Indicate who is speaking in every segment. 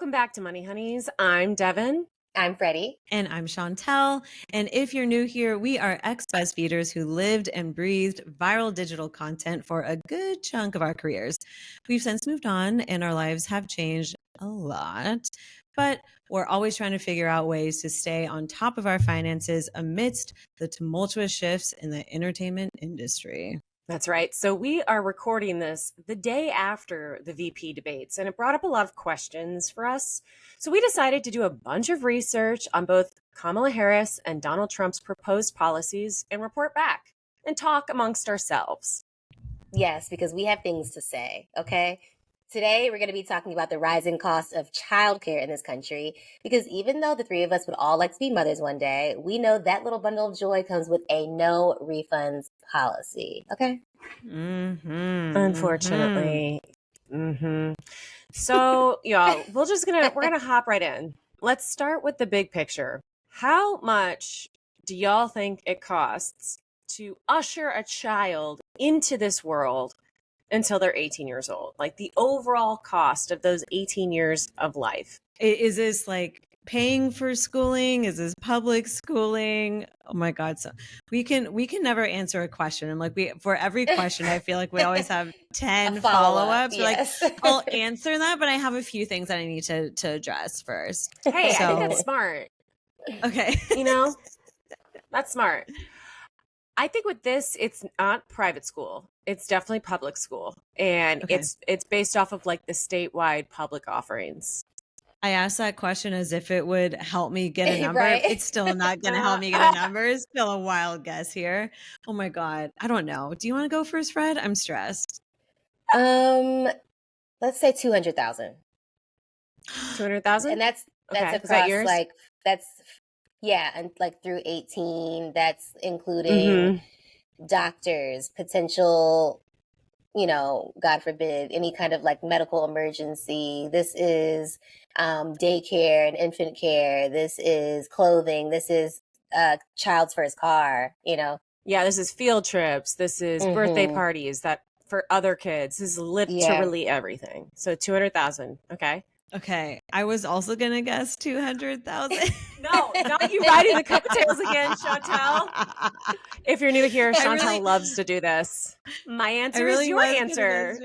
Speaker 1: Welcome back to Money Honeys. I'm Devin.
Speaker 2: I'm Freddie.
Speaker 3: And I'm Chantel. And if you're new here, we are ex-BuzzFeeders who lived and breathed viral digital content for a good chunk of our careers. We've since moved on and our lives have changed a lot, but we're always trying to figure out ways to stay on top of our finances amidst the tumultuous shifts in the entertainment industry.
Speaker 1: That's right. So we are recording this the day after the VP debates, and it brought up a lot of questions for us. So we decided to do a bunch of research on both Kamala Harris and Donald Trump's proposed policies and report back and talk amongst ourselves.
Speaker 2: Yes, because we have things to say, okay? Today, we're going to be talking about the rising cost of childcare in this country, because even though the three of us would all like to be mothers one day, we know that little bundle of joy comes with a no refunds policy, okay?
Speaker 1: Unfortunately. So, y'all, we're gonna hop right in. Let's start with the big picture. How much do y'all think it costs to usher a child into this world until they're 18 years old? Like the overall cost of those 18 years of life.
Speaker 3: Is this like paying for schooling? Is this public schooling? Oh my God. So we can never answer a question. And like for every question, I feel like we always have 10 follow-ups.
Speaker 2: Yes.
Speaker 3: Like I'll answer that, but I have a few things that I need to address first.
Speaker 1: Hey, I think that's smart.
Speaker 3: Okay.
Speaker 1: That's smart. I think with this, it's not private school. It's definitely public school. And
Speaker 3: Okay.
Speaker 1: it's based off of like the statewide public offerings.
Speaker 3: I asked that question as if it would help me get a number.
Speaker 2: Right.
Speaker 3: It's still not going to help me get a number. It's still a wild guess here. Oh my God. I don't know. Do you want to go first, Fred? I'm stressed.
Speaker 2: Let's say 200,000.
Speaker 1: 200,000?
Speaker 2: And that's
Speaker 1: Okay.
Speaker 2: across
Speaker 1: Is that yours?
Speaker 2: and like through 18, that's including doctors, potential, God forbid, any kind of like medical emergency. This is daycare and infant care. This is clothing. This is child's first car,
Speaker 1: Yeah, this is field trips. This is birthday parties that for other kids. This is literally everything. So 200,000. Okay.
Speaker 3: I was also going to guess 200,000.
Speaker 1: No, not you riding the coattails again, Chantel. If you're new here, Chantel loves to do this. My answer is your answer.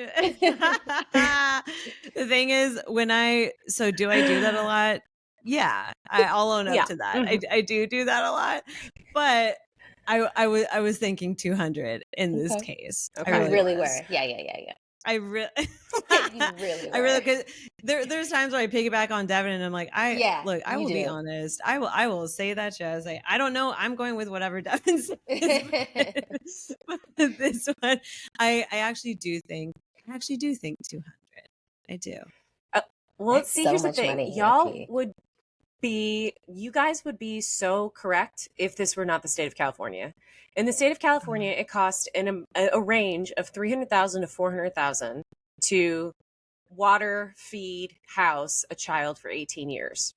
Speaker 3: The thing is, do I do that a lot? Yeah, I'll own up to that. I do that a lot, but I was thinking 200 in this case.
Speaker 2: Okay. I really were. Yeah.
Speaker 3: I really,
Speaker 2: you really were.
Speaker 3: I really, because there's times where I piggyback on Devin and I'm like, I will be honest. I will say that shit. I was like, I don't know. I'm going with whatever Devin says. But this one, I actually do think 200. I do.
Speaker 1: Well, see, here's the thing. You guys would be so correct if this were not the state of California. In the state of California, it costs a range of 300,000 to 400,000 to water, feed, house a child for 18 years.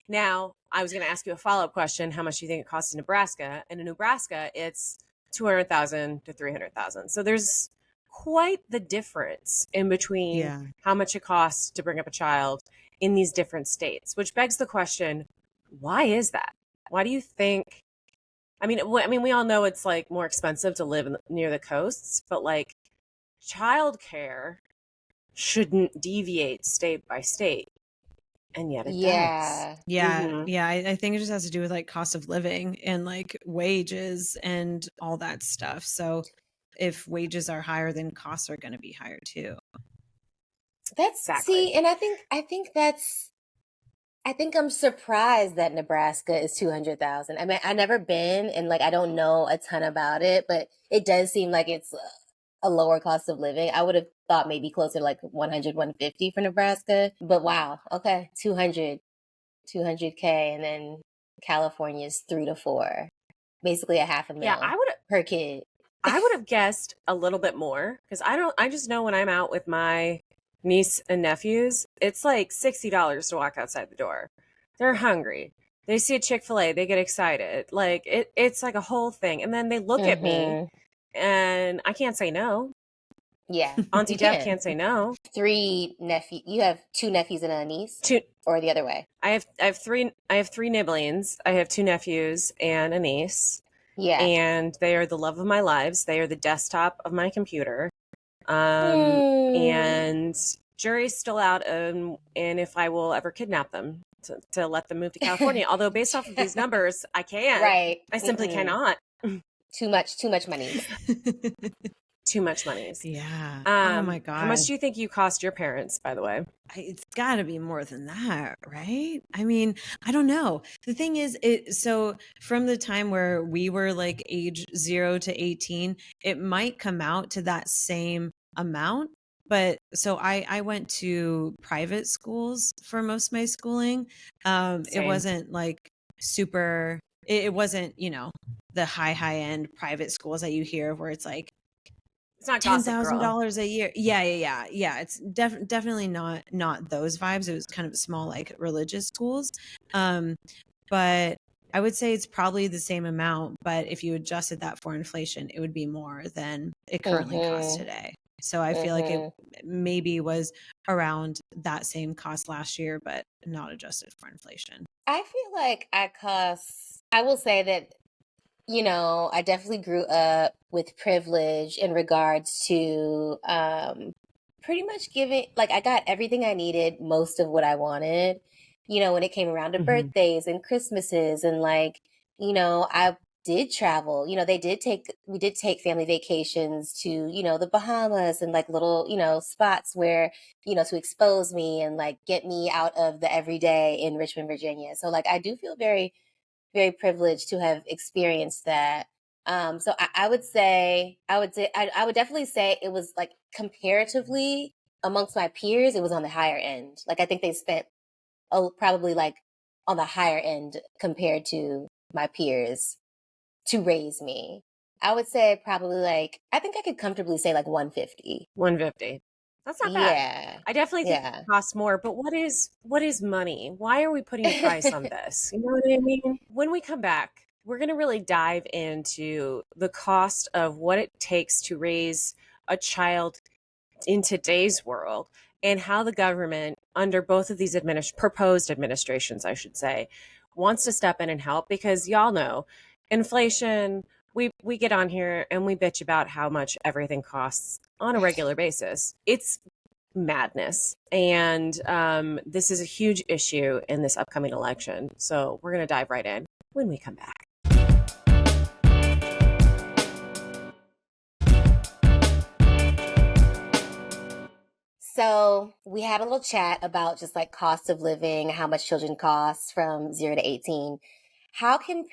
Speaker 1: Now, I was going to ask you a follow-up question. How much do you think it costs in Nebraska? And in Nebraska, it's 200,000 to 300,000. So there's quite the difference in between how much it costs to bring up a child in these different states, which begs the question, why is that? Why do you think? I mean, we all know it's like more expensive to live near the coasts, but like childcare shouldn't deviate state by state, and yet it does.
Speaker 3: Yeah. I think it just has to do with like cost of living and like wages and all that stuff. So if wages are higher, then costs are going to be higher too.
Speaker 2: That's exactly. See, and I think I'm surprised that Nebraska is 200,000. I mean, I've never been and like I don't know a ton about it, but it does seem like it's a lower cost of living. I would have thought maybe closer to like 100, 150 for Nebraska. But wow, okay, 200K, and then California's 3 to 4, basically a $500,000 per kid.
Speaker 1: I would have guessed a little bit more because I just know when I'm out with my niece and nephews, it's like $60 to walk outside the door. They're hungry. They see a Chick-fil-A, they get excited. Like it's like a whole thing. And then they look at me and I can't say no.
Speaker 2: Yeah,
Speaker 1: Auntie
Speaker 2: you
Speaker 1: Deb
Speaker 2: can.
Speaker 1: can't say no.
Speaker 2: 3 nephews. You have 2 nephews and a niece,
Speaker 1: Two.
Speaker 2: or the other way?
Speaker 1: I have three nibblings. I have 2 nephews and a niece,
Speaker 2: Yeah.
Speaker 1: and they are the love of my lives. They are the desktop of my computer.
Speaker 2: Hmm.
Speaker 1: And jury's still out and if I will ever kidnap them to let them move to California. Although based off of these numbers, I can't.
Speaker 2: Right.
Speaker 1: I simply cannot.
Speaker 2: Too much money.
Speaker 1: Too much monies.
Speaker 3: Yeah. Oh my
Speaker 1: How much
Speaker 3: God.
Speaker 1: do you think you cost your parents, by the way?
Speaker 3: It's got to be more than that, right? I mean, I don't know. The thing is, so from the time where we were like age 0 to 18, it might come out to that same amount. But so I went to private schools for most of my schooling. It
Speaker 1: Same.
Speaker 3: wasn't like super, it wasn't, the high end private schools that you hear where it's like
Speaker 1: It's not Gossip Girl.
Speaker 3: $10,000 a year. Yeah. It's definitely not those vibes. It was kind of small, like religious schools. But I would say it's probably the same amount. But if you adjusted that for inflation, it would be more than it currently costs today. So I feel like it maybe was around that same cost last year, but not adjusted for inflation.
Speaker 2: I feel like I will say that, I definitely grew up with privilege in regards to pretty much giving, like, I got everything I needed, most of what I wanted, when it came around to birthdays and Christmases. And like, I did travel, we did take family vacations to, the Bahamas and like little, spots where, to expose me and like get me out of the everyday in Richmond, Virginia. So like, I do feel very, very privileged to have experienced that. So I would say, I would definitely say it was like comparatively amongst my peers, it was on the higher end. Like I think they spent probably like on the higher end compared to my peers to raise me. I would say probably like, I think I could comfortably say like 150.
Speaker 1: 150. That's not bad.
Speaker 2: Yeah.
Speaker 1: I definitely think it costs more, but what is money? Why are we putting a price on this? You know what I mean? When we come back, we're going to really dive into the cost of what it takes to raise a child in today's world and how the government, under both of these proposed administrations, I should say, wants to step in and help, because y'all know inflation. We get on here and we bitch about how much everything costs on a regular basis. It's madness. And this is a huge issue in this upcoming election. So we're going to dive right in when we come back.
Speaker 2: So we had a little chat about just like cost of living, how much children cost from 0 to 18. How can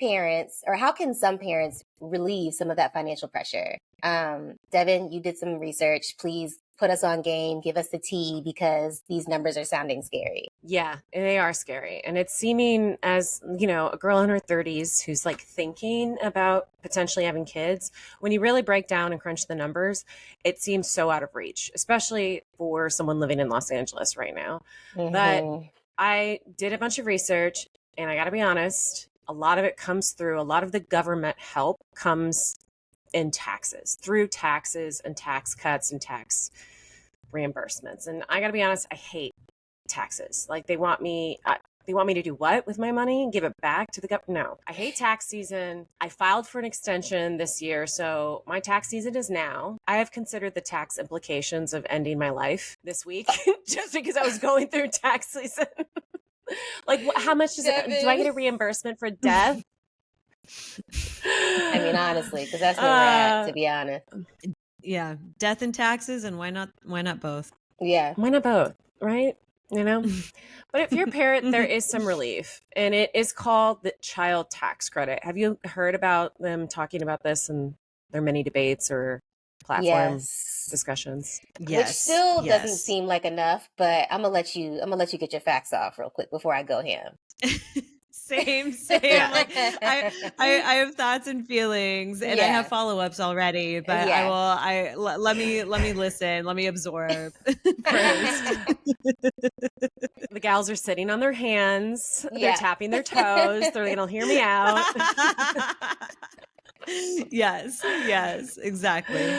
Speaker 2: some parents relieve some of that financial pressure? Devin, you did some research. Please put us on game, give us the tea, because these numbers are sounding scary.
Speaker 1: Yeah, they are scary. And it's seeming as, a girl in her 30s who's like thinking about potentially having kids. When you really break down and crunch the numbers, it seems so out of reach, especially for someone living in Los Angeles right now. But I did a bunch of research, and I got to be honest, a lot of the government help comes in taxes, through taxes and tax cuts and tax reimbursements. And I got to be honest, I hate taxes. Like they want me to do what with my money? Give it back to the government? No, I hate tax season. I filed for an extension this year, so my tax season is now. I have considered the tax implications of ending my life this week just because I was going through tax season. Like, how much do I get a reimbursement for death?
Speaker 2: I mean, honestly, because that's where we're at, to be honest.
Speaker 3: Yeah, death and taxes, and why not both?
Speaker 2: Yeah.
Speaker 1: Why not both, right? But if you're a parent, there is some relief, and it is called the child tax credit. Have you heard about them talking about this in their many debates or platform discussions?
Speaker 2: Yes. Which still doesn't seem like enough, but I'm gonna let you get your facts off real quick before I go ham.
Speaker 3: Same. Yeah. Like, I have thoughts and feelings, and I have follow-ups already, but let me listen, let me absorb first.
Speaker 1: The gals are sitting on their hands, they're tapping their toes, they're gonna hear me out.
Speaker 3: Yes, exactly.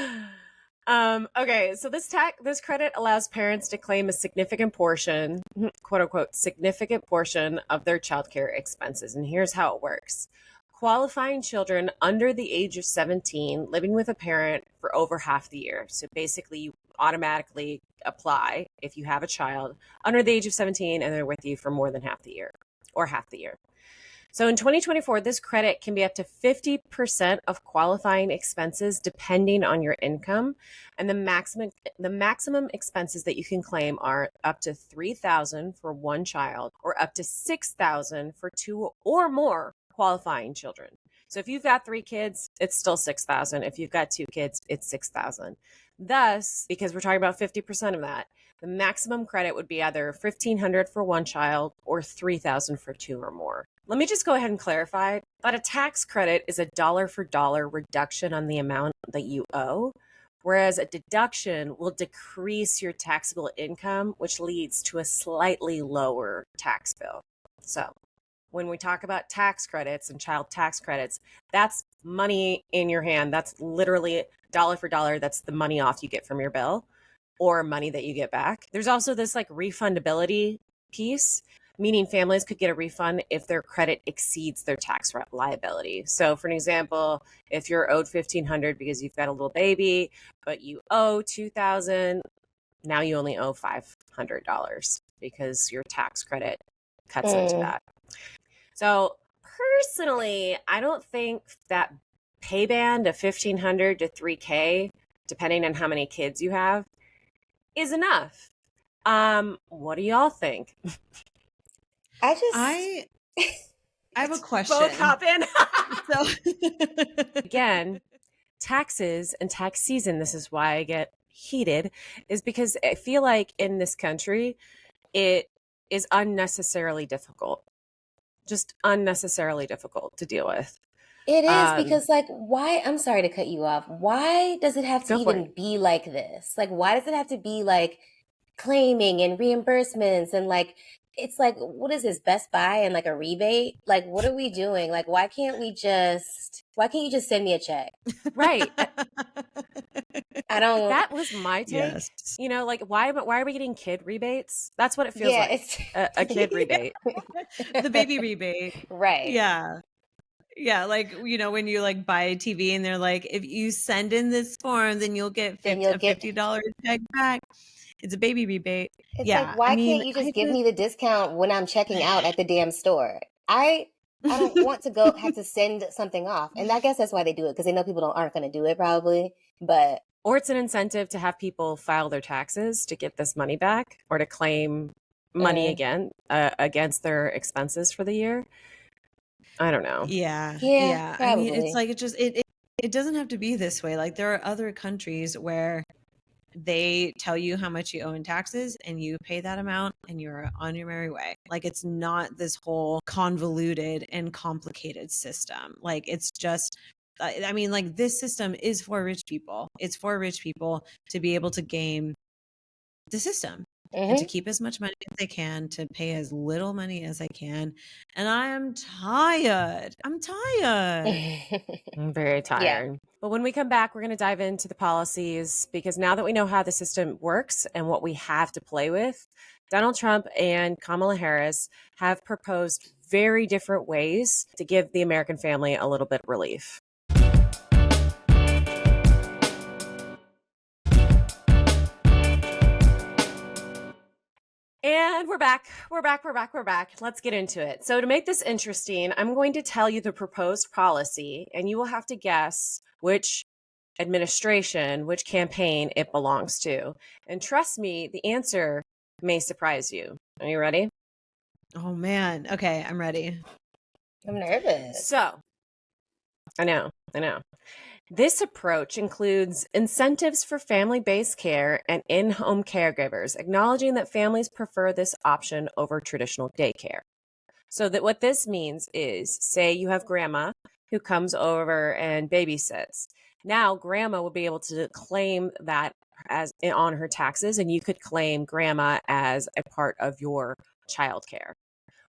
Speaker 1: Okay, so this credit allows parents to claim a significant portion, quote unquote, significant portion of their childcare expenses. And here's how it works. Qualifying children under the age of 17 living with a parent for over half the year. So basically, you automatically apply if you have a child under the age of 17 and they're with you for more than half the year or half the year. So in 2024, this credit can be up to 50% of qualifying expenses depending on your income. And the maximum expenses that you can claim are up to $3,000 for one child or up to $6,000 for two or more qualifying children. So if you've got 3 kids, it's still $6,000. If you've got 2 kids, it's $6,000. Thus, because we're talking about 50% of that, the maximum credit would be either $1,500 for one child or $3,000 for 2 or more. Let me just go ahead and clarify that a tax credit is a dollar for dollar reduction on the amount that you owe, whereas a deduction will decrease your taxable income, which leads to a slightly lower tax bill. So when we talk about tax credits and child tax credits, that's money in your hand. That's literally dollar for dollar. That's the money off you get from your bill or money that you get back. There's also this like refundability piece, meaning families could get a refund if their credit exceeds their tax liability. So for an example, if you're owed $1,500 because you've got a little baby, but you owe $2,000, now you only owe $500 because your tax credit cuts into that. So personally, I don't think that pay band of $1,500 to $3,000, depending on how many kids you have, is enough. What do y'all think?
Speaker 3: I have a question.
Speaker 1: Both hop in.
Speaker 3: So
Speaker 1: Again, taxes and tax season, this is why I get heated, is because I feel like in this country, it is unnecessarily difficult. Just unnecessarily difficult to deal with.
Speaker 2: It is because, like, why? I'm sorry to cut you off. Why does it have to even be like this? Like, why does it have to be like claiming and reimbursements and like, it's like, what is this, Best Buy and like a rebate? Like, what are we doing? Like, why can't you just send me a check?
Speaker 1: Right.
Speaker 2: I don't.
Speaker 1: That was my take.
Speaker 3: Yes.
Speaker 1: You know, like why are we getting kid rebates? That's what it feels
Speaker 2: Yeah,
Speaker 1: like.
Speaker 2: it's
Speaker 1: A kid rebate.
Speaker 3: The baby rebate.
Speaker 2: right.
Speaker 3: Yeah. Yeah, like, you know, when you like buy a TV and they're like, if you send in this form, then you'll get a $50 check back. It's a baby rebate.
Speaker 2: It's
Speaker 3: Yeah,
Speaker 2: like, why can't you just give me the discount when I'm checking out at the damn store? I don't want to have to send something off. And I guess that's why they do it, because they know people aren't going to do it probably. But
Speaker 1: or it's an incentive to have people file their taxes to get this money back or to claim money again against their expenses for the year. I don't know.
Speaker 3: Yeah.
Speaker 2: probably.
Speaker 3: I mean, it's like it doesn't have to be this way. Like there are other countries where they tell you how much you owe in taxes and you pay that amount and you're on your merry way. Like it's not this whole convoluted and complicated system. Like it's just, I mean, like this system is for rich people. It's for rich people to be able to game the system and to keep as much money as they can, to pay as little money as they can. And I am tired. I'm
Speaker 1: very tired. Yeah. But when we come back, we're going to dive into the policies, because now that we know how the system works and what we have to play with, Donald Trump and Kamala Harris have proposed very different ways to give the American family a little bit of relief. And we're back. Let's get into it. So to make this interesting, I'm going to tell you the proposed policy, and you will have to guess which administration, which campaign it belongs to. And trust me, the answer may surprise you. Are you ready?
Speaker 3: Oh, man. Okay, I'm ready.
Speaker 2: I'm nervous.
Speaker 1: So, I know. This approach includes incentives for family-based care and in-home caregivers, acknowledging that families prefer this option over traditional daycare. So that what this means is, say you have grandma who comes over and babysits. Now, grandma will be able to claim that as on her taxes, and you could claim grandma as a part of your childcare.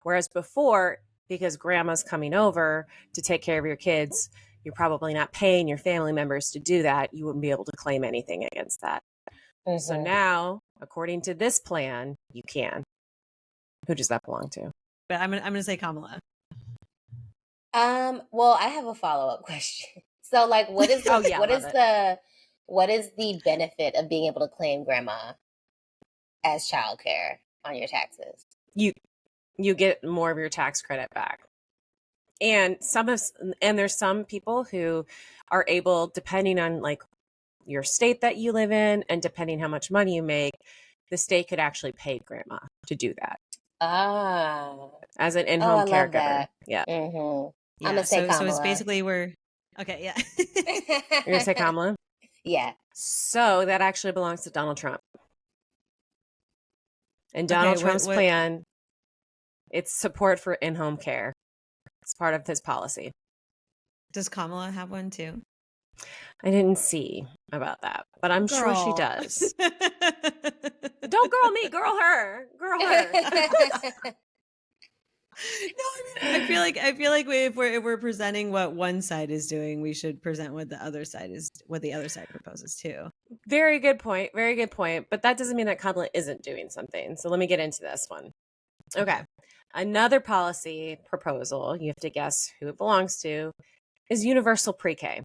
Speaker 1: Whereas before, because grandma's coming over to take care of your kids, you're probably not paying your family members to do that. You wouldn't be able to claim anything against that. So now, according to this plan, you can. Who does that belong to?
Speaker 3: But I'm gonna say Kamala.
Speaker 2: Well, I have a follow-up question. So, like, what is the what is the benefit of being able to claim grandma as childcare on your taxes?
Speaker 1: You get more of your tax credit back. And there's some people who are able, depending on like your state that you live in and depending how much money you make, the state could actually pay grandma to do that. As an in-home caregiver.
Speaker 2: That.
Speaker 1: Yeah.
Speaker 2: Mm-hmm.
Speaker 3: Yeah,
Speaker 2: I'm gonna say Kamala.
Speaker 3: So it's basically okay, yeah.
Speaker 1: You're gonna say Kamala?
Speaker 2: Yeah.
Speaker 1: So that actually belongs to Donald Trump. And Donald Trump's plan, it's support for in-home care. It's part of his policy.
Speaker 3: Does Kamala have one too?
Speaker 1: I didn't see about that, but I'm sure she does. Don't girl me, girl her. Girl her.
Speaker 3: No, I mean, I feel like if we're presenting what one side is doing, we should present what the other side proposes too.
Speaker 1: Very good point. Very good point. But that doesn't mean that Kamala isn't doing something. So let me get into this one. Okay. Another policy proposal, you have to guess who it belongs to, is universal pre-K.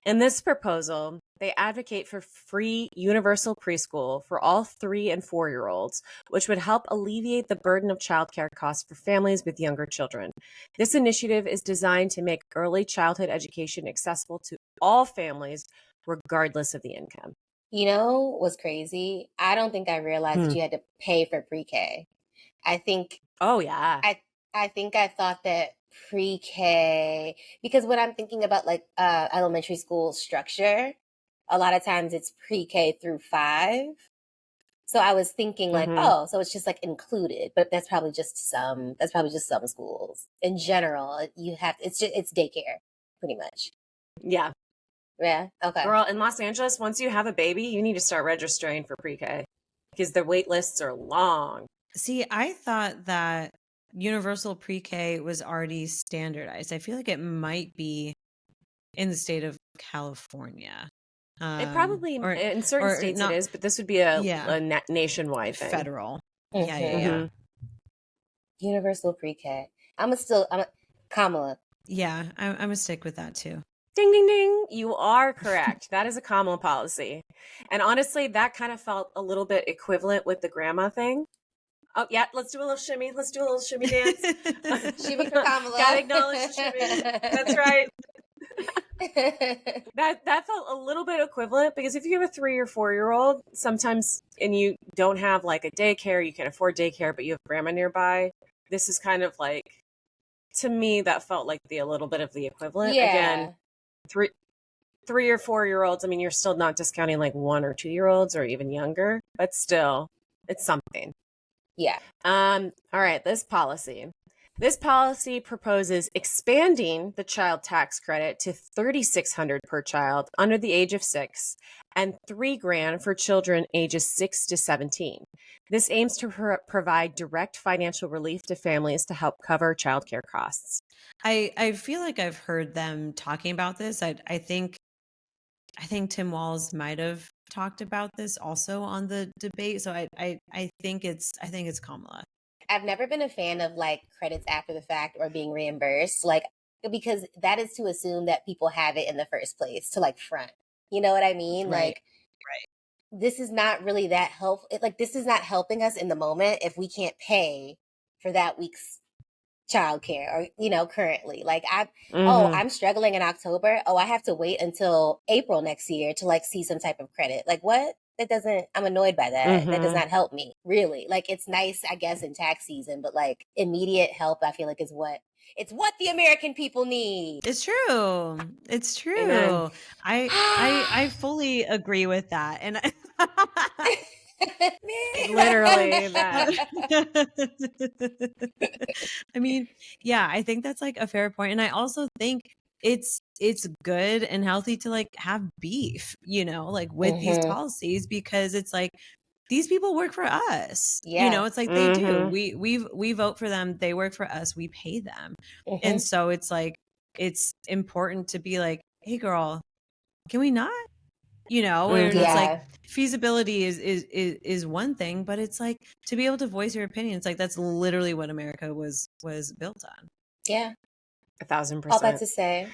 Speaker 1: In this proposal, they advocate for free universal preschool for all 3 and 4-year-olds, which would help alleviate the burden of childcare costs for families with younger children. This initiative is designed to make early childhood education accessible to all families, regardless of the income.
Speaker 2: You know what's crazy? I don't think I realized that you had to pay for pre-K. I think.
Speaker 1: Oh, yeah.
Speaker 2: I think I thought that pre-K, because when I'm thinking about like elementary school structure, a lot of times it's pre-K through 5. So I was thinking like, oh, so it's just like included, but that's probably just some schools. In general, it's daycare pretty much.
Speaker 1: Yeah.
Speaker 2: Yeah. Okay.
Speaker 1: Girl, in Los Angeles, once you have a baby, you need to start registering for pre-K because the wait lists are long.
Speaker 3: See, I thought that universal pre-K was already standardized. I feel like it might be in the state of California.
Speaker 1: It probably, in certain states it is, but this would be a nationwide thing.
Speaker 3: Federal.
Speaker 2: Mm-hmm.
Speaker 3: Yeah.
Speaker 2: Universal pre-K. I'm Kamala.
Speaker 3: Yeah, I'm gonna stick with that too.
Speaker 1: Ding, ding, ding. You are correct. That is a Kamala policy. And honestly, that kind of felt a little bit equivalent with the grandma thing. Oh, yeah, let's do a little shimmy. Let's do a little shimmy dance.
Speaker 2: Shimmy for Kamala.
Speaker 1: Gotta acknowledge the shimmy. That's right. That felt a little bit equivalent because if you have a 3 or 4-year-old, sometimes, and you don't have like a daycare, you can't afford daycare, but you have grandma nearby. This is kind of like, to me, that felt like a little bit of the equivalent.
Speaker 2: Yeah.
Speaker 1: Again, 3 or 4-year-olds, I mean, you're still not discounting like 1 or 2-year-olds or even younger, but still, it's something.
Speaker 2: Yeah.
Speaker 1: All right, this policy proposes expanding the child tax credit to $3,600 per child under the age of 6 and $3,000 for children ages 6 to 17. This aims to provide direct financial relief to families to help cover childcare costs.
Speaker 3: I feel like I've heard them talking about this. I think Tim Walz might have talked about this also on the debate. So I think it's Kamala.
Speaker 2: I've never been a fan of like credits after the fact or being reimbursed, like, because that is to assume that people have it in the first place to like front. You know what I mean?
Speaker 3: Right.
Speaker 2: Like, this is not really that helpful. Like, this is not helping us in the moment if we can't pay for that week's childcare or, currently. Like, I'm struggling in October. Oh, I have to wait until April next year to like see some type of credit. Like, what? I'm annoyed by that. That does not help me, really. Like, it's nice, I guess, in tax season, but like immediate help, I feel like it's what the American people need.
Speaker 3: It's true. It's true.
Speaker 1: Amen.
Speaker 3: I fully agree with that. And
Speaker 1: literally that.
Speaker 3: I mean, yeah, I think that's like a fair point. And I also think it's good and healthy to like have beef, like with these policies, because it's like these people work for us.
Speaker 2: Yeah.
Speaker 3: It's like they do. We vote for them. They work for us. We pay them. And so it's like, it's important to be like, hey girl, can we not? You know, and
Speaker 1: Mhm.
Speaker 3: it's like
Speaker 2: Yeah.
Speaker 3: feasibility is one thing, but it's like to be able to voice your opinions, like that's literally what America was built on.
Speaker 2: Yeah.
Speaker 1: 1,000%.
Speaker 2: All that to say,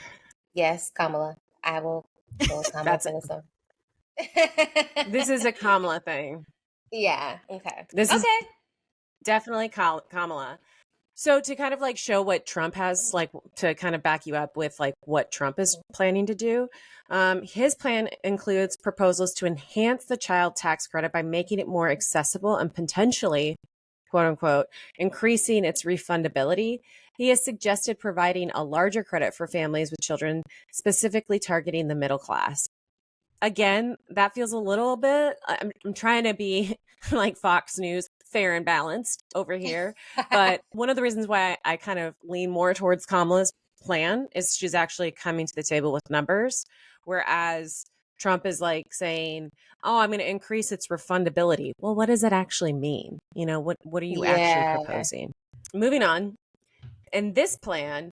Speaker 2: yes, Kamala. I will go with Kamala
Speaker 1: That's
Speaker 2: for this one.
Speaker 1: this is a Kamala thing.
Speaker 2: Yeah. Okay.
Speaker 1: This is
Speaker 2: Okay.
Speaker 1: definitely Kamala. So to kind of like show what Trump has, like to kind of back you up with like what Trump is planning to do, his plan includes proposals to enhance the child tax credit by making it more accessible and potentially, quote unquote, increasing its refundability. He has suggested providing a larger credit for families with children, specifically targeting the middle class. Again, that feels a little bit, I'm trying to be like Fox News, fair and balanced over here. But one of the reasons why I kind of lean more towards Kamala's plan is she's actually coming to the table with numbers, whereas Trump is like saying, "Oh, I'm going to increase its refundability." Well, what does it actually mean? You know, what are you actually
Speaker 2: Yeah.
Speaker 1: proposing? Moving on. In this plan,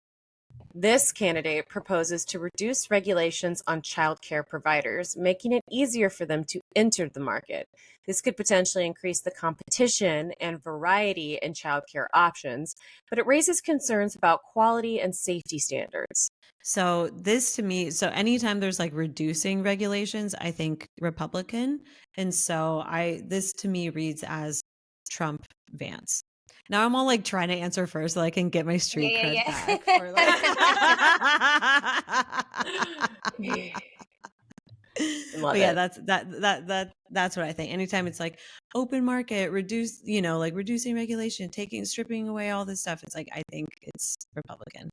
Speaker 1: this candidate proposes to reduce regulations on childcare providers, making it easier for them to enter the market. This could potentially increase the competition and variety in childcare options, but it raises concerns about quality and safety standards.
Speaker 3: So this to me, so anytime there's like reducing regulations, I think Republican. And so this to me reads as Trump Vance. Now I'm all like trying to answer first so I can get my street
Speaker 2: Yeah.
Speaker 3: cred
Speaker 2: Yeah.
Speaker 3: back for like
Speaker 1: Love
Speaker 3: but yeah,
Speaker 1: it.
Speaker 3: that's what I think. Anytime it's like open market, reduce, you know, like reducing regulation, stripping away all this stuff, it's like I think it's Republican.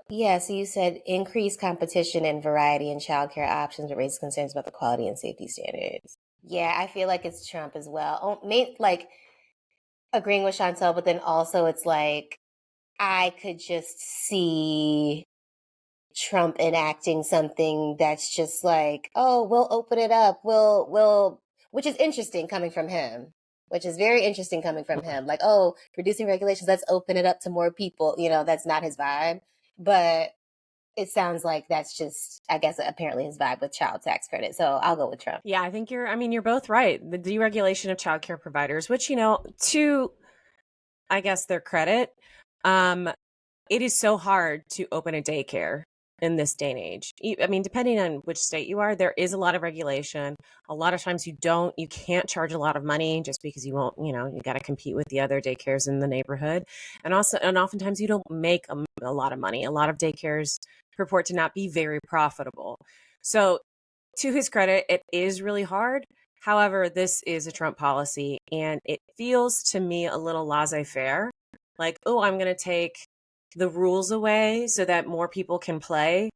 Speaker 2: Yeah, so you said increased competition and variety in childcare options that raises concerns about the quality and safety standards. Yeah, I feel like it's Trump as well. Like agreeing with Chantel, but then also it's like I could just see Trump enacting something that's just like, oh, we'll open it up. Which is interesting coming from him, which is very interesting coming from him. Like, oh, reducing regulations, let's open it up to more people. You know, that's not his vibe. But it sounds like that's just, I guess, apparently his vibe with child tax credit. So I'll go with Trump.
Speaker 1: Yeah, I think you're both right. The deregulation of childcare providers, which, you know, to, I guess, their credit, it is so hard to open a daycare in this day and age. I mean, depending on which state you are, there is a lot of regulation. A lot of times you can't charge a lot of money just because you won't, you know, you got to compete with the other daycares in the neighborhood. And oftentimes you don't make a lot of money. A lot of daycares purport to not be very profitable. So to his credit, it is really hard. However, this is a Trump policy and it feels to me a little laissez-faire. Like, oh, I'm going to take the rules away so that more people can play,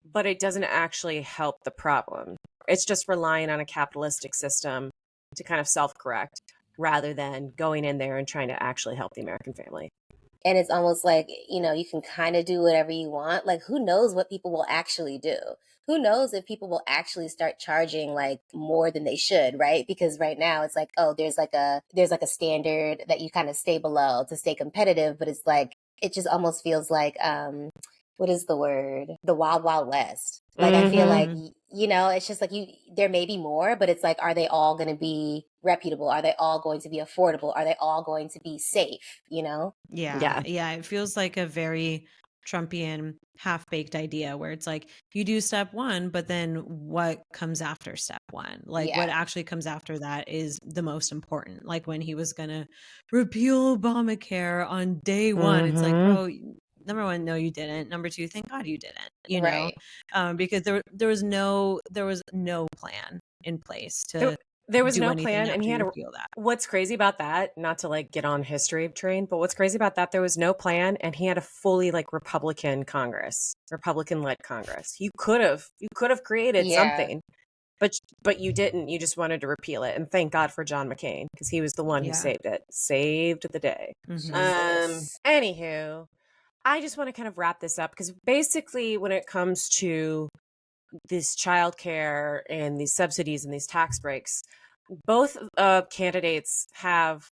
Speaker 1: but it doesn't actually help the problem. It's just relying on a capitalistic system to kind of self-correct rather than going in there and trying to actually help the American family.
Speaker 2: And it's almost like, you know, you can kind of do whatever you want. Like, who knows what people will actually do? Who knows if people will actually start charging like more than they should, right? Because right now it's like, oh, there's like a standard that you kind of stay below to stay competitive, but it's like it just almost feels like what is the word? The wild wild west. Like I feel like you know, it's just like there may be more, but it's like, are they all going to be reputable? Are they all going to be affordable? Are they all going to be safe? You know?
Speaker 3: Yeah. It feels like a very Trumpian half-baked idea where it's like you do step one, but then what comes after step one? Like what actually comes after that is the most important. Like when he was going to repeal Obamacare on day one, it's like, bro, number one, no, you didn't. Number two, thank God you didn't, you know, because there was no plan in place to
Speaker 1: there was
Speaker 3: do
Speaker 1: no
Speaker 3: anything
Speaker 1: plan, and he
Speaker 3: after
Speaker 1: had
Speaker 3: you repeal that.
Speaker 1: what's crazy about that, not to like get on history train, but what's crazy about that, there was no plan, and he had a fully like Republican led Congress. You could have created something, but you didn't. You just wanted to repeal it, and thank God for John McCain because he was the one who saved the day. Anywho, I just want to kind of wrap this up because basically when it comes to this childcare and these subsidies and these tax breaks, both candidates have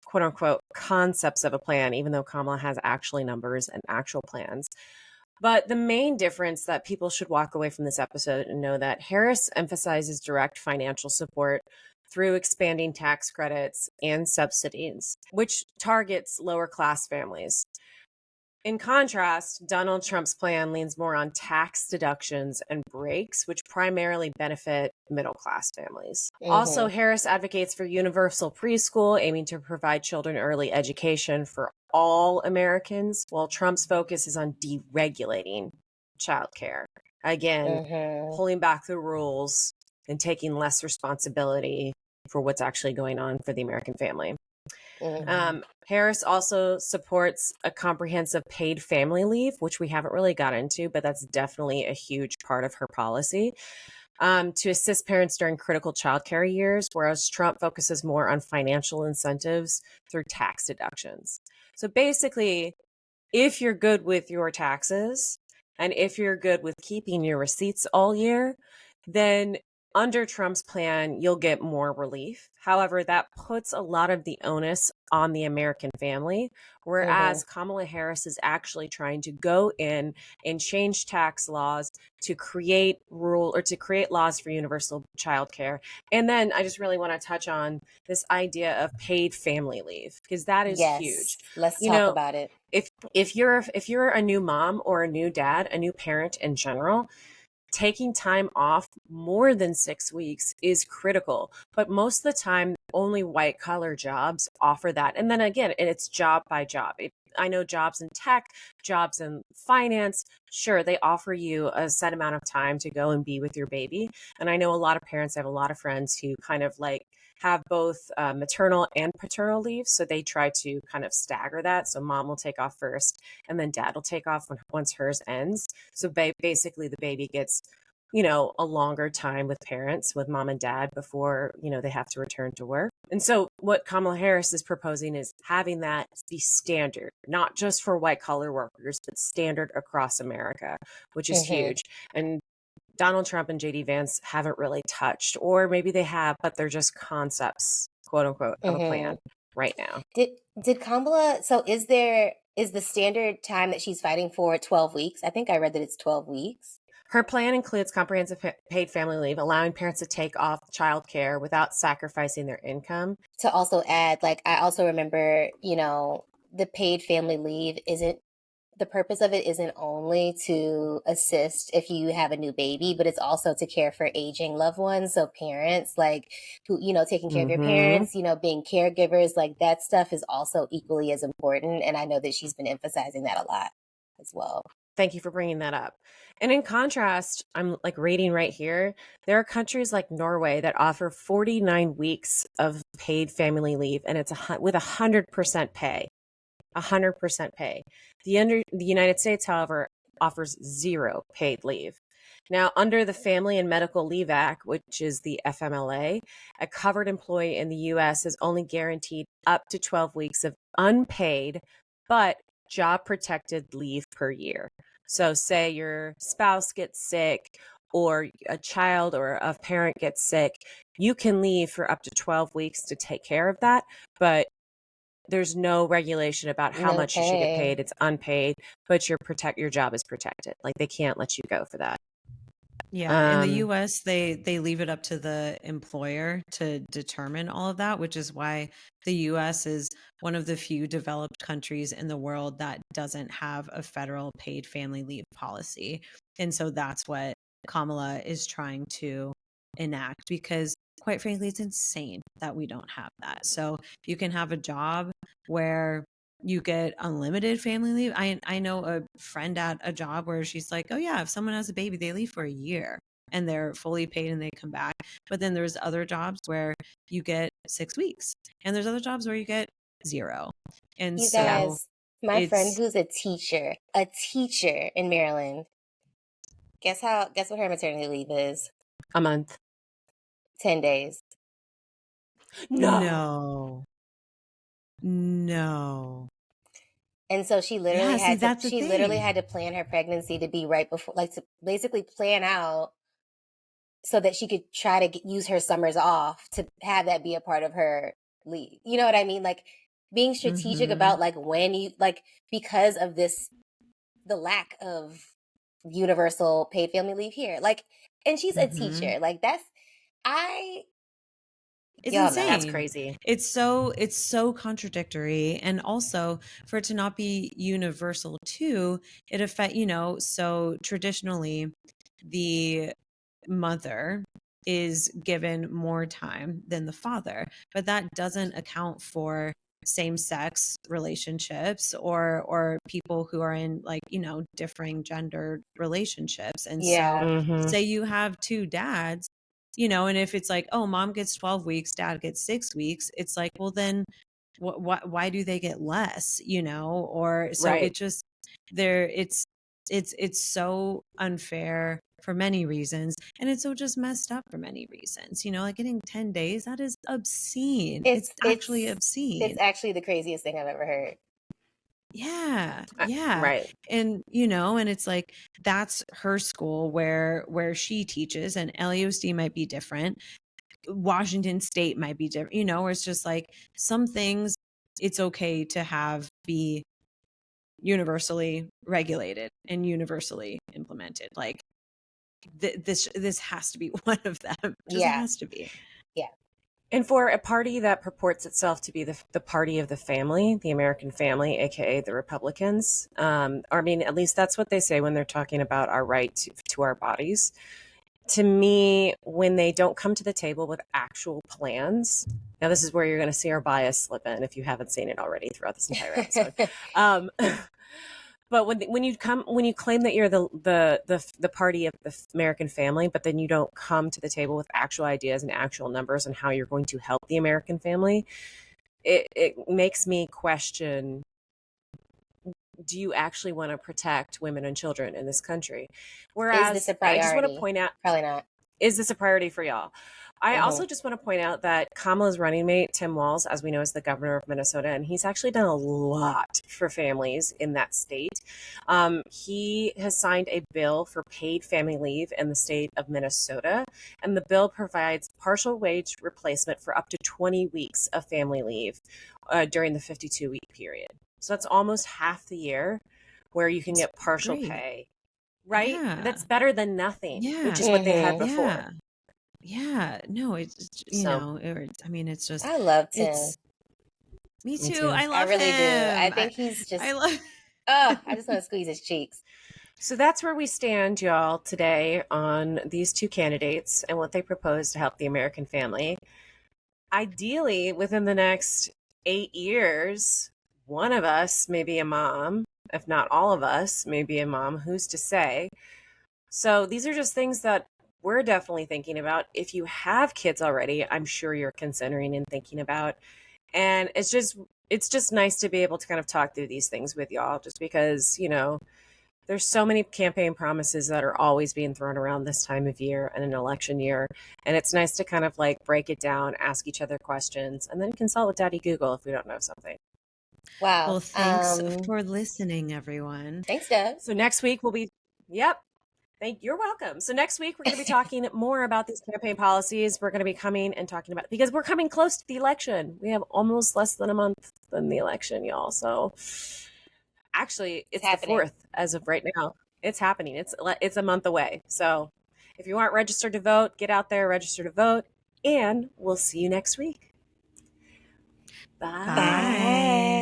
Speaker 1: quote unquote concepts of a plan, even though Kamala has actually numbers and actual plans. But the main difference that people should walk away from this episode and know that Harris emphasizes direct financial support through expanding tax credits and subsidies, which targets lower class families. In contrast, Donald Trump's plan leans more on tax deductions and breaks, which primarily benefit middle class families. Also, Harris advocates for universal preschool, aiming to provide children early education for all Americans, while Trump's focus is on deregulating childcare. Again, pulling back the rules and taking less responsibility for what's actually going on for the American family. Harris also supports a comprehensive paid family leave, which we haven't really got into, but that's definitely a huge part of her policy, to assist parents during critical childcare years, whereas Trump focuses more on financial incentives through tax deductions. So basically, if you're good with your taxes and if you're good with keeping your receipts all year, then under Trump's plan, you'll get more relief. However, that puts a lot of the onus on the American family, whereas Kamala Harris is actually trying to go in and change tax laws to create laws for universal childcare. And then I just really want to touch on this idea of paid family leave, because that is huge.
Speaker 2: Let's talk about it.
Speaker 1: If you're a new mom or a new dad, a new parent in general, taking time off more than 6 weeks is critical. But most of the time, only white collar jobs offer that. And then again, it's job by job. I know jobs in tech, jobs in finance, sure, they offer you a set amount of time to go and be with your baby. And I know a lot of parents, I have a lot of friends who kind of like have both maternal and paternal leave. So they try to kind of stagger that. So mom will take off first and then dad will take off once hers ends. So basically the baby gets, a longer time with parents, with mom and dad before, they have to return to work. And so what Kamala Harris is proposing is having that be standard, not just for white collar workers, but standard across America, which is huge. And Donald Trump and JD Vance haven't really touched, or maybe they have, but they're just concepts, quote unquote, of a plan right now.
Speaker 2: Did Kamala, so is the standard time that she's fighting for 12 weeks? I think I read that it's 12 weeks.
Speaker 1: Her plan includes comprehensive paid family leave, allowing parents to take off childcare without sacrificing their income.
Speaker 2: To also add, I also remember, the paid family leave the purpose of it isn't only to assist if you have a new baby, but it's also to care for aging loved ones. So parents, who, taking care of your parents, being caregivers, that stuff is also equally as important. And I know that she's been emphasizing that a lot as well.
Speaker 1: Thank you for bringing that up. And in contrast, I'm reading right here, there are countries like Norway that offer 49 weeks of paid family leave, and it's with 100% pay. 100% pay. The United States, however, offers 0 paid leave. Now, under the Family and Medical Leave Act, which is the FMLA, a covered employee in the U.S. is only guaranteed up to 12 weeks of unpaid but job-protected leave per year. So say your spouse gets sick or a child or a parent gets sick, you can leave for up to 12 weeks to take care of that, but there's no regulation about how much you should get paid. It's unpaid, but your job is protected. They can't let you go for that.
Speaker 3: Yeah, in the US, they leave it up to the employer to determine all of that, which is why the US is one of the few developed countries in the world that doesn't have a federal paid family leave policy. And so that's what Kamala is trying to enact, because quite frankly, it's insane that we don't have that. So you can have a job where you get unlimited family leave. I know a friend at a job where she's like, oh yeah, if someone has a baby, they leave for a year and they're fully paid and they come back. But then there's other jobs where you get 6 weeks, and there's other jobs where you get 0. And
Speaker 2: you guys, my friend who's a teacher in Maryland, guess what her maternity leave is?
Speaker 1: A month.
Speaker 2: 10 days.
Speaker 3: No.
Speaker 2: And so she literally had to plan her pregnancy to be right before, to basically plan out so that she could try to use her summers off to have that be a part of her leave. You know what I mean? being strategic about like when you like, because of this, the lack of universal paid family leave here. Like, and she's a teacher. Like I
Speaker 3: It's
Speaker 2: y'all
Speaker 3: insane.
Speaker 2: know.
Speaker 1: That's crazy.
Speaker 3: It's so contradictory. And also for it to not be universal too, it affect, so traditionally the mother is given more time than the father, but that doesn't account for same-sex relationships or people who are in like, differing gender relationships. And
Speaker 2: Yeah.
Speaker 3: so say you have two dads, and if it's like, oh, mom gets 12 weeks, dad gets 6 weeks, it's like, well, then why do they get less, or so
Speaker 1: Right.
Speaker 3: it just there it's so unfair for many reasons, and it's so just messed up for many reasons, like getting 10 days, that is obscene. It's actually obscene.
Speaker 2: It's actually the craziest thing I've ever heard.
Speaker 3: Yeah.
Speaker 1: Right.
Speaker 3: And and it's like, that's her school where she teaches, and LAUSD might be different, Washington State might be different, where it's just like some things it's okay to have be universally regulated and universally implemented. Like this has to be one of them. Just has to be.
Speaker 2: Yeah.
Speaker 1: And for a party that purports itself to be the party of the family, the American family, aka the Republicans, or I mean, at least that's what they say when they're talking about our right to our bodies. To me, when they don't come to the table with actual plans, now this is where you're going to see our bias slip in if you haven't seen it already throughout this entire episode. But when you claim that you're the party of the American family, but then you don't come to the table with actual ideas and actual numbers on how you're going to help the American family, it makes me question, do you actually want to protect women and children in this country? Whereas
Speaker 2: is this a priority?
Speaker 1: I just want to point out,
Speaker 2: probably not.
Speaker 1: Is this a priority for y'all? I also just want to point out that Kamala's running mate, Tim Walz, as we know, is the governor of Minnesota, and he's actually done a lot for families in that state. He has signed a bill for paid family leave in the state of Minnesota, and the bill provides partial wage replacement for up to 20 weeks of family leave during the 52-week period. So that's almost half the year where you can get partial pay. Right?
Speaker 3: Yeah.
Speaker 1: That's better than nothing,
Speaker 3: Yeah.
Speaker 1: which is what they had before.
Speaker 3: Yeah. No, it's, it's just,
Speaker 2: I love Tim.
Speaker 3: Me too. I love
Speaker 2: really
Speaker 3: him.
Speaker 2: do. I think he's just, I just want to squeeze his cheeks.
Speaker 1: So that's where we stand, y'all, today on these two candidates and what they propose to help the American family. Ideally, within the next 8 years, one of us may be a mom, if not all of us may be a mom. Who's to say? So these are just things that we're definitely thinking about. If you have kids already, I'm sure you're considering and thinking about. And it's just nice to be able to kind of talk through these things with y'all, just because, there's so many campaign promises that are always being thrown around this time of year and an election year. And it's nice to kind of like break it down, ask each other questions, and then consult with Daddy Google if we don't know something.
Speaker 2: Wow.
Speaker 3: Well, thanks for listening, everyone.
Speaker 2: Thanks, Deb.
Speaker 1: So next week we'll be, you're welcome. So next week we're going to be talking more about these campaign policies. We're going to be coming and talking about, because we're coming close to the election. We have almost less than a month than the election, y'all. So actually it's the 4th as of right now. It's happening. It's a month away. So if you aren't registered to vote, get out there, register to vote, and we'll see you next week. Bye.
Speaker 2: Bye.